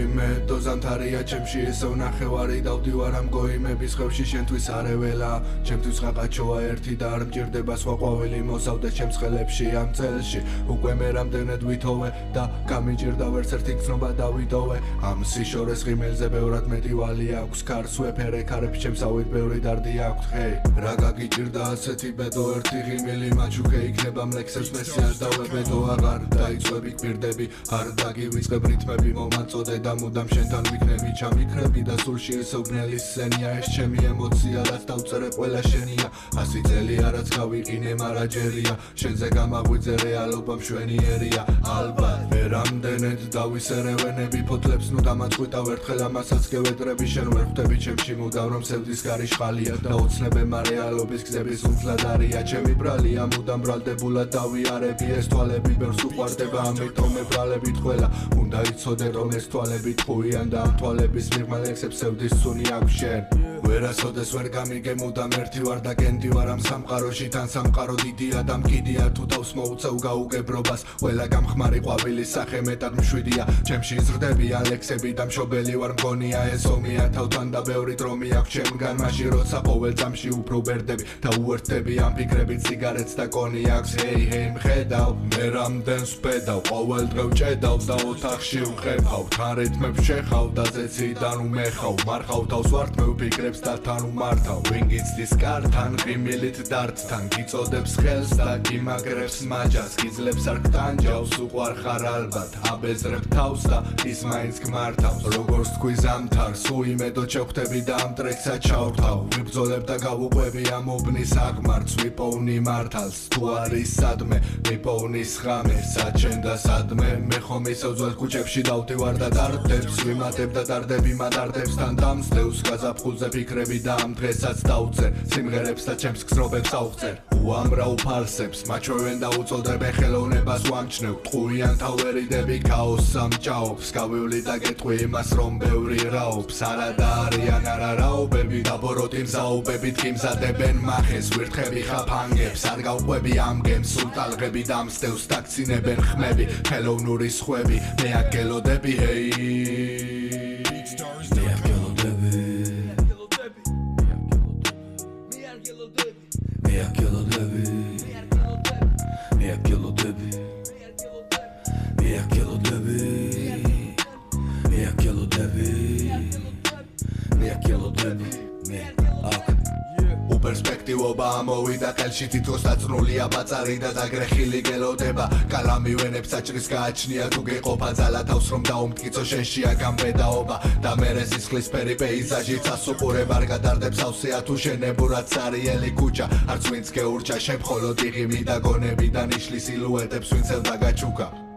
ვინმე დოზამთარია ჩემში ესო ნახევარი დავდივარ ამ გოიმების ხევში შენთვისარეველა ჩემთვის ყაყაჩოა ერთი და არ მჭირდება სხვა ყვავილი მოსავდეს ჩემს ხელებში ამ წელში უკვე მე რამდენად ვითოვე და გამიჭირდა ვერც ერთი გრძნობა დავიდოვე ამ სიშორეს ღიმელზე ბევრად მეტი ვალი აქვს ქარს ვეფერე ქარებს ჩემსავით ბევრი დარდი აქვს ხეი რა გაგიჭირდა ასეთი ბედო ერთი ღიმილი მაჩუქე იქნება მლექსებს მესი არ დავებედო აღარ დაიწვევი გვირდები არ დაგივიწყებ რითმები მომაწოდე და მუდამ შენთან ვიქნები ჩამიქრები და სულში ესო ბნელი სცენია ეს ჩემი ემოცია რაც დავწერე ყველა შენია 100 წელი არაც გავიყინე მარაჯერია შენზე გამაღვიძე რეალობა მშვენიერია ალბათ მე რამდენად დავისერევენები ფოთლებს ნუ დამაწყვიტავ ერთხელ ამასაც გევეტრები შენ ვერ ხვდები ჩემში მუდამ რომ სევდის გარიშხალია და ოცნებება რეალობის გზების უმძლად არია ჩემი ბრალია მუდამ ბრალდებულად დავიარები ეს თვალები ბევრს უყვარდება ამიტომ მე ბრალებით ყველა უნდა იცოდე რომ ეს თვალები ტყუიან და ამ თვალების მიღმა ლექსებს სევდის სუნი აქვს შენ ვერასოდეს ვერ გამიგე მუდამ ერთი ვარ და კენდი ვარ ამ სამყაროში თან სამყარო დიდია და მკიდია თუ თავს მოუწევ გაუგებრობას ყველა გამხმარი ყვავილის სახე მეტად მშვიდია ჩემში ზრდებიან ლექსები და მშობელი ვარ მგონია ეს ომია თავთან და ბევრი დრომი აქვს ჩემგან მაშინ როცა ყოველ წამში უფრო ბერდები და უერთდები ამ ფიქრებით სიგარეტს და კონიაკს ჰეი მხედავ მე რამდენს ვბედავ ყოველ დღე ვჭედავ და ოთახში ვყევავ თან რითმებს შეხავ და ზეციდან უმეხავ მარხავ თავს ვართ მე ვფიქრებს და თან უმართავ ვინ გიცდის კართან ღიმილით დართთან გიწოდებს ხელს და გიმაგრებს მაჯას გიძლებს არ გტანჯავს უყვარ ხარ ალბათ აბეზრებ თავს და ის მაინც გმართავს როგორც თქვი ზამთარს უიმედო ჩევხვდები და ამ ტრეკსაც ჩავრთავ ვიბრძოლებ და გავუყვები ამ უბნის აღმართს ვიპოვნი მართალს თუ არის სადმე ვიპოვნის ღამეს საჩენ და სადმე მე ხომ ისევ ძველ ქუჩებში დავდივარ და დარდებს ვიმატებ და დარდები მატარდებს თან დამსდევს გაზაფხულზე ფიქრები და ამ დღესაც დავწერ სიმღერებს და ჩემს გზნობებს ავღწერ უამრავ ფარსებს მაჩვევენ და უწოდებენ ხელოვნებას ვამჩნევ ტყუიან თავერიდები ქაოსს ამჭაობს გავივლი და გეტყვი იმას რომ ბევრი რაობს არადა არიან არა რაობები და ბოროტი მზაობებით გიმზადებენ მახეს ვირთხები ხაფანგებს არ გავყვები ამ გემს სულ ტალღები დამსდევს დაგცინებენ ხმები ხელოვნური სხვები მე აქ გელოდები პერსპექტივობა ამოვიდა ხელში თითქოს დაწნულია ბაწარი და დაგრეხილი გელოდება კალამი ვენებს საჭრის გააჩნია თუ გეყოფა ძალა თავს რომ დაუმტკიცო შენშია გამბედაობა და მერე სისხლისფერი პეიზაჟიც ასუყურებ არ გადარდებს ავსეა თუ შენებურად სარიელი ქუჩა არც ვინც გეურჩა შენ მხოლოდ იღიმი და გონები და ნიშლის სილუეტებს ვინც ელდა გაჩუქა